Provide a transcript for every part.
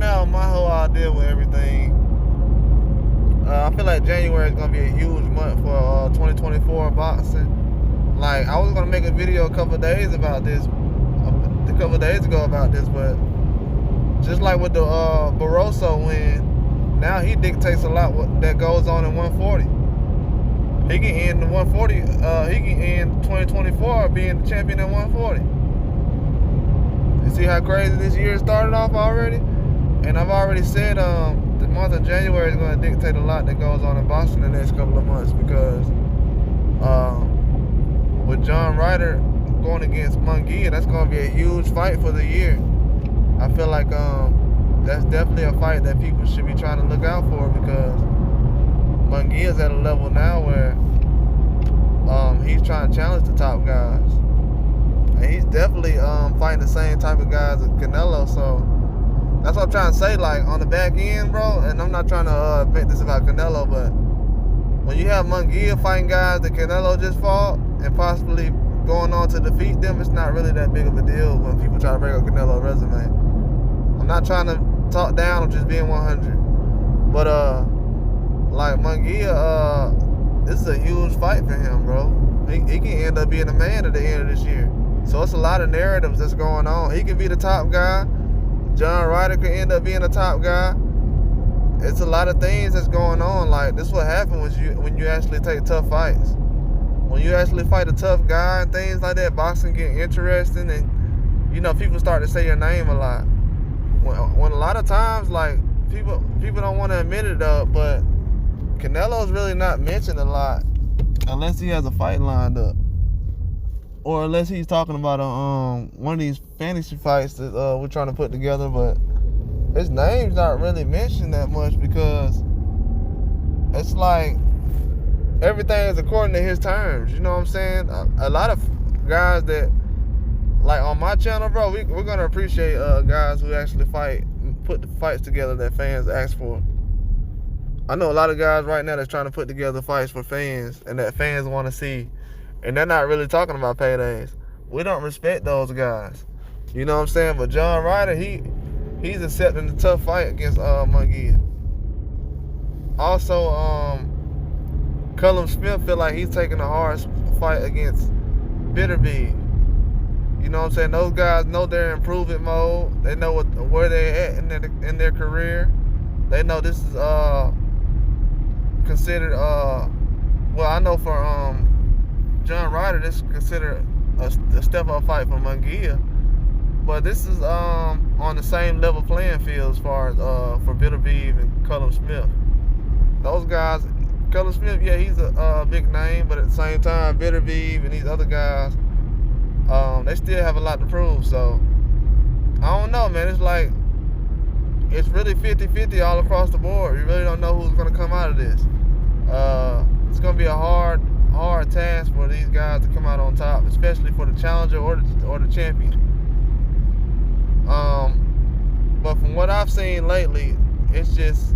now, my whole idea with everything, I feel like January is going to be a huge month for 2024 boxing. Like, I was going to make a video a couple of days ago about this, but just like with the Barroso win, now he dictates a lot what that goes on in 140. He can end the 140. He can end 2024 being the champion at 140. You see how crazy this year started off already? And I've already said the month of January is going to dictate a lot that goes on in boxing the next couple of months, because with Ryder going against Munguia, that's going to be a huge fight for the year. I feel like that's definitely a fight that people should be trying to look out for, because Munguia's at a level now where he's trying to challenge the top guys. And he's definitely fighting the same type of guys as Canelo, so that's what I'm trying to say. Like, on the back end, bro, and I'm not trying to make this about Canelo, but when you have Munguia fighting guys that Canelo just fought and possibly going on to defeat them, it's not really that big of a deal when people try to break up Canelo's resume. I'm not trying to talk down, I'm just being 100. But like Munguia, this is a huge fight for him, bro. He can end up being a man at the end of this year. So it's a lot of narratives that's going on. He can be the top guy. Ryder could end up being the top guy. It's a lot of things that's going on. Like, this is what happens when you actually take tough fights. When you actually fight a tough guy and things like that, boxing get interesting, and you know, people start to say your name a lot. When a lot of times, like, people don't want to admit it though, but Canelo's really not mentioned a lot unless he has a fight lined up, or unless he's talking about one of these fantasy fights that we're trying to put together. But his name's not really mentioned that much, because it's like everything is according to his terms. You know what I'm saying? A lot of guys that, like on my channel, bro, we're gonna appreciate guys who actually put the fights together that fans ask for. I know a lot of guys right now that's trying to put together fights for fans and that fans want to see, and they're not really talking about paydays. We don't respect those guys. You know what I'm saying? But Ryder, he's accepting the tough fight against Munguia. Also, Callum Smith feel like he's taking a hard fight against Beterbiev. You know what I'm saying? Those guys know they're in improvement mode. They know where they're at in their career. They know this is considered well, I know for Ryder, this is considered a step up fight for Munguia. But this is on the same level playing field as far as for Beterbiev and Callum Smith. Those guys, Callum Smith, yeah, he's a big name, but at the same time, Beterbiev and these other guys, they still have a lot to prove. So I don't know, man. It's like, it's really 50-50 all across the board. You really don't know who's going to come out of this. It's going to be a hard task for these guys to come out on top, especially for the challenger or the champion. But from what I've seen lately, it's just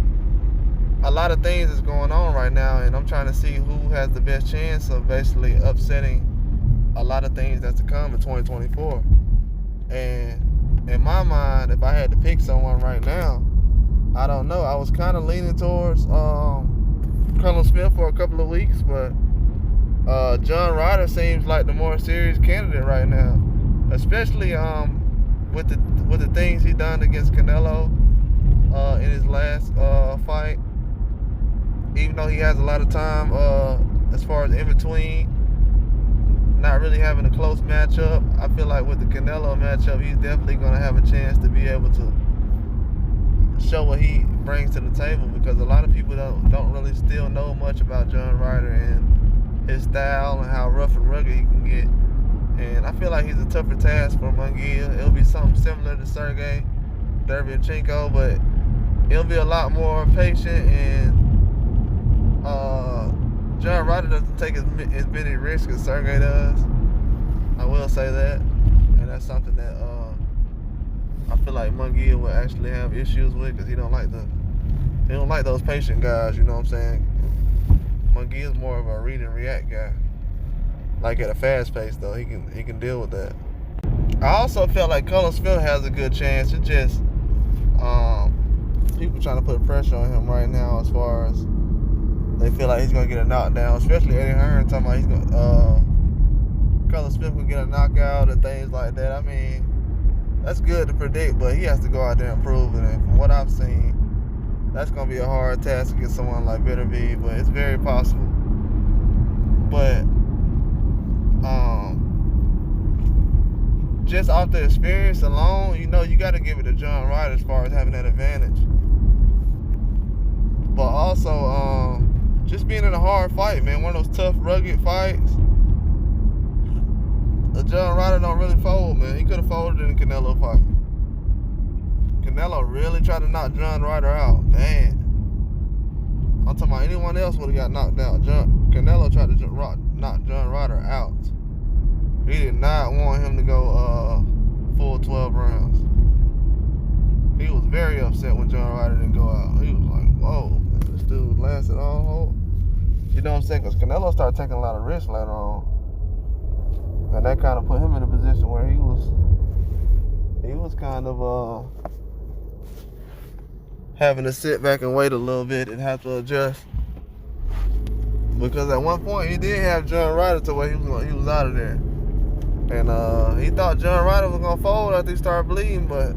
a lot of things is going on right now, and I'm trying to see who has the best chance of basically upsetting a lot of things that's to come in 2024. And in my mind, if I had to pick someone right now, I don't know. I was kind of leaning towards Callum Smith for a couple of weeks, but Ryder seems like the more serious candidate right now, especially with the things he done against Canelo in his last fight. Even though he has a lot of time as far as in between, not really having a close matchup, I feel like with the Canelo matchup, he's definitely going to have a chance to be able to show what he brings to the table, because a lot of people don't really still know much about Ryder and his style and how rough and rugged he can get. And I feel like he's a tougher task for Munguia. It'll be something similar to Sergey Derevyanchenko, but it'll be a lot more patient, and Ryder doesn't take as many risks as Sergey does. I will say that, and that's something that I feel like Munguia will actually have issues with, because he don't like those patient guys. You know what I'm saying? Munguia's more of a read and react guy. Like at a fast pace though, he can deal with that. I also felt like Callum Smith has a good chance. It just people trying to put pressure on him right now as far as they feel like he's gonna get a knockdown, especially Eddie Hearn talking about he's gonna Callum Smith will get a knockout and things like that. I mean, that's good to predict, but he has to go out there and prove it. And from what I've seen, that's gonna be a hard task against someone like Beterbiev, but it's very possible. But just off the experience alone, you know, you got to give it to John Ryder as far as having that advantage. But also, just being in a hard fight, man, one of those tough, rugged fights. John Ryder don't really fold, man. He could have folded in the Canelo fight. Canelo really tried to knock John Ryder out. Man. I'm talking about anyone else would have got knocked out. Canelo tried to knock John Ryder out. He did not want him to go full 12 rounds. He was very upset when John Ryder didn't go out. He was like, whoa, man, this dude lasted all whole. You know what I'm saying? Because Canelo started taking a lot of risks later on. And that kind of put him in a position where he was kind of having to sit back and wait a little bit and have to adjust. Because at one point he did have John Ryder to where he was out of there. And he thought John Ryder was gonna fold after he started bleeding, but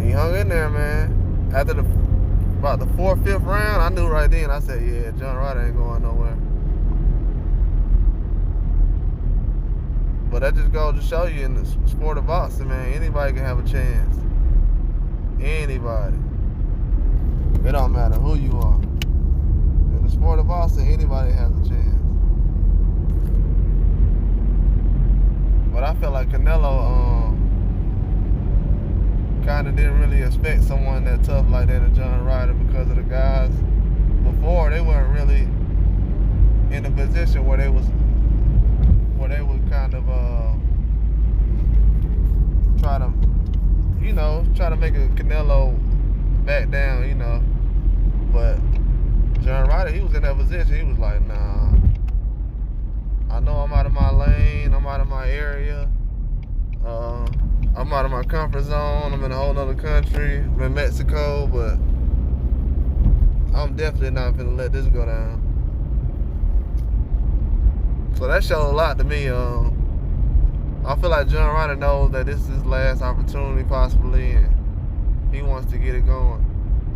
he hung in there, man. After about the 4th, 5th round, I knew right then. I said, yeah, John Ryder ain't going nowhere. But that just goes to show you in the sport of boxing, man, anybody can have a chance. Anybody. It don't matter who you are. In the sport of boxing, anybody has a chance. But I feel like Canelo kind of didn't really expect someone that tough like that as John Ryder, because of the guys before, they weren't really in a position where they would kind of try to make a Canelo back down, you know. But John Ryder, he was in that position. He was like, nah, I know I'm out of my lane, I'm out of my area, I'm out of my comfort zone, I'm in a whole other country, I'm in Mexico, but I'm definitely not gonna let this go down. So that showed a lot to me. I feel like John Ryder knows that this is his last opportunity possibly, and he wants to get it going.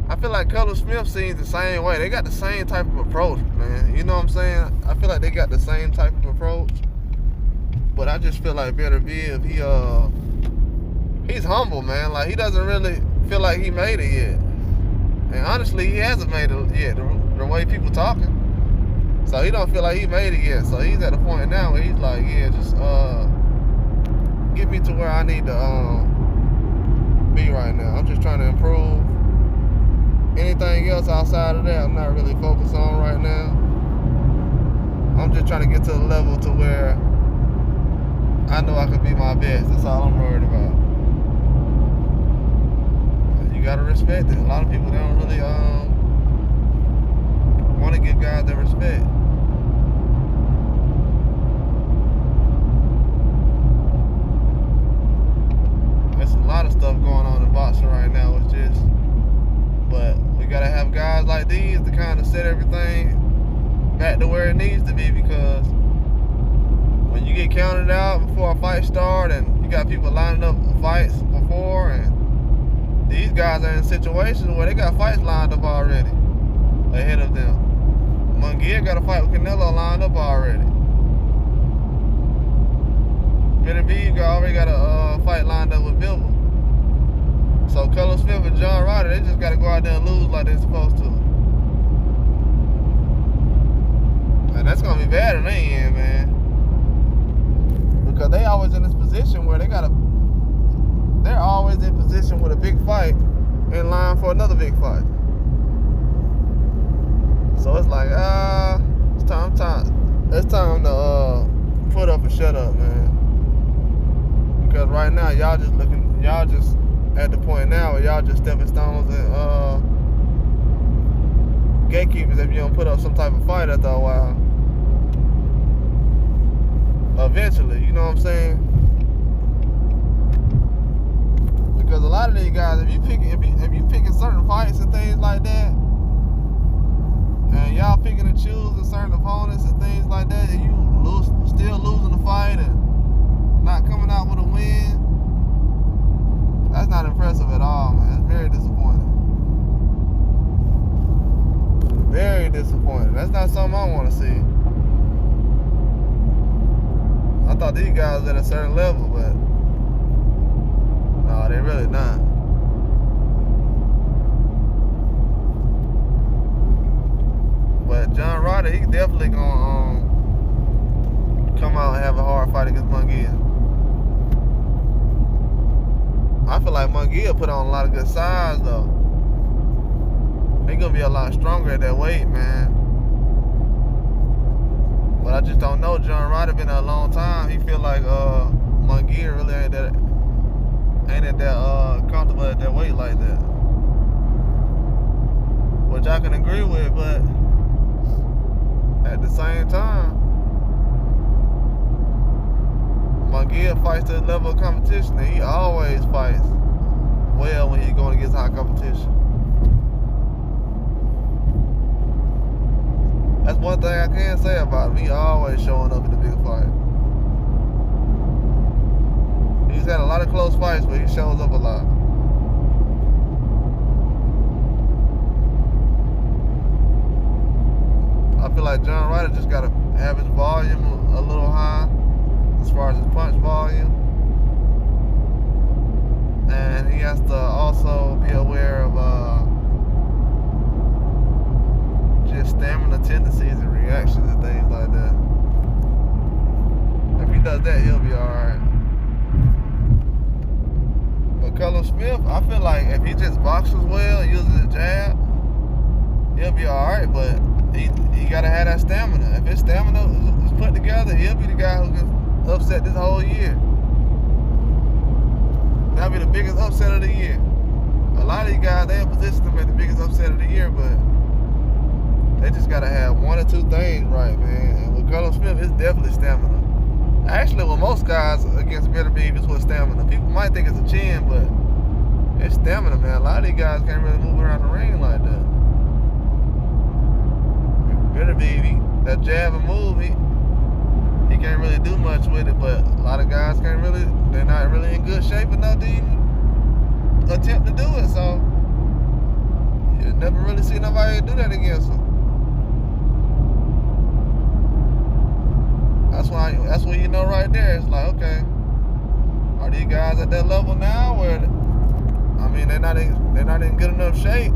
I feel like Callum Smith seems the same way. They got the same type of approach, man. You know what I'm saying? I feel like they got the same type of approach. But I just feel like Beterbiev, he's humble, man. Like, he doesn't really feel like he made it yet. And honestly, he hasn't made it yet, the way people talking. So he don't feel like he made it yet. So he's at the point now where he's like, yeah, just get me to where I need to be right now. I'm just trying to improve. Anything else outside of that, I'm not really focused on right now. I'm just trying to get to a level to where I know I can be my best. That's all I'm worried about. You gotta respect it. A lot of people don't really want to give guys their respect. There's a lot of stuff going on in boxing right now. It's just, but we gotta have guys like these to kind of set everything back to where it needs to be, because when you get counted out before a fight start and you got people lining up fights before, and these guys are in situations where they got fights lined up already ahead of them. Munguia got a fight with Canelo lined up already. Beterbiev already got a fight lined up with Bivol. So Callum Smith and John Ryder, they just got to go out there and lose like they're supposed to. And that's going to be bad in the end, man. Because they always in this position where they're always in position with a big fight in line for another big fight. So it's like, it's time to put up and shut up, man. Because right now, y'all just at the point now where y'all just stepping stones and gatekeepers if you don't put up some type of fight after a while. Eventually, you know what I'm saying? Because a lot of these guys, if you picking certain fights and things like that, and y'all picking and choosing certain opponents and things like that, and you still losing the fight and not coming out with a win, that's not impressive at all, man. It's very disappointing. Very disappointing. That's not something I want to see. I thought these guys were at a certain level, but no, they really not. But John Ryder, he definitely gonna come out and have a hard fight against Munguia. I feel like Munguia put on a lot of good size though. He gonna be a lot stronger at that weight, man. But I just don't know. John Ryder been there a long time. He feel like Munguia really ain't at that comfortable at that weight like that. Which I can agree with, but at the same time, Munguia fights to the level of competition, and he always fights well when he's going against high competition. That's one thing I can say about him. He always showing up in the big fight. He's had a lot of close fights, but he shows up a lot. I feel like John Ryder just got to have his volume a little high as far as his punch volume. And he has to also be aware of just stamina tendencies and reactions and things like that. If he does that, he'll be alright. But Callum Smith, I feel like if he just boxes well and uses his jab, he'll be alright, but he gotta have that stamina. If his stamina is put together, he'll be the guy who gets upset this whole year. That'll be the biggest upset of the year. A lot of these guys, they in position to make the biggest upset of the year, but they just gotta have one or two things right, man. And with Callum Smith, it's definitely stamina. Actually, with most guys against Beterbiev, it's with stamina. People might think it's a chin, but it's stamina, man. A lot of these guys can't really move around the ring like that. Beterbiev, that jab and move, he can't really do much with it, but a lot of guys they're not really in good shape enough to even attempt to do it, so you never really see nobody do that against him. That's what you know right there. It's like, okay, are these guys at that level now where, I mean, they're not in good enough shape?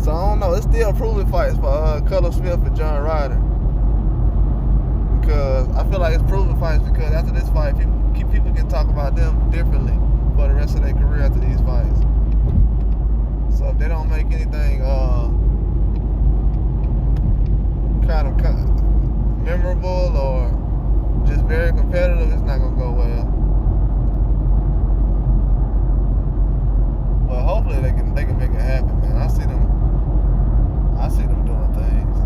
So I don't know. It's still proving fights for Callum Smith and John Ryder, because I feel like it's proving fights because after this fight, people can talk about them differently for the rest of their career after these fights. So if they don't make anything kind of memorable or just very competitive, it's not gonna go well. But hopefully they can make it happen, man. I see them doing things.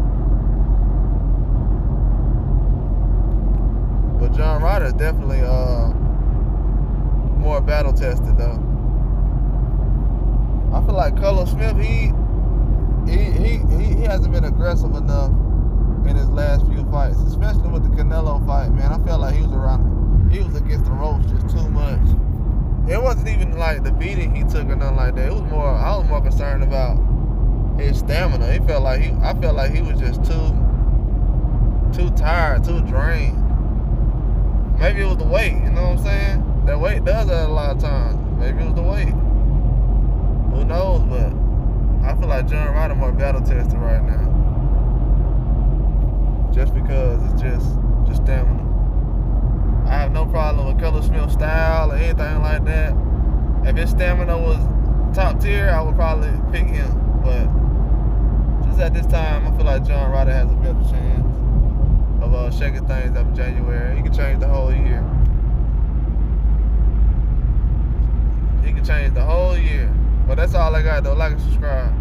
But John Ryder is definitely more battle tested though. I feel like Callum Smith, he hasn't been aggressive enough in his last few fights, especially with the Canelo fight, man. I felt like he was against the ropes just too much. It wasn't even like the beating he took or nothing like that. I was more concerned about his stamina. I felt like he was just too tired, too drained. Maybe it was the weight, you know what I'm saying? That weight does that a lot of times. Maybe it was the weight. Who knows? But I feel like John Ryder more battle tested right now. Just because it's just stamina. I have no problem with Callum Smith's style or anything like that. If his stamina was top tier, I would probably pick him. But just at this time, I feel like John Ryder has a better chance of shaking things up in January. He can change the whole year. He can change the whole year. But that's all I got though. Like and subscribe.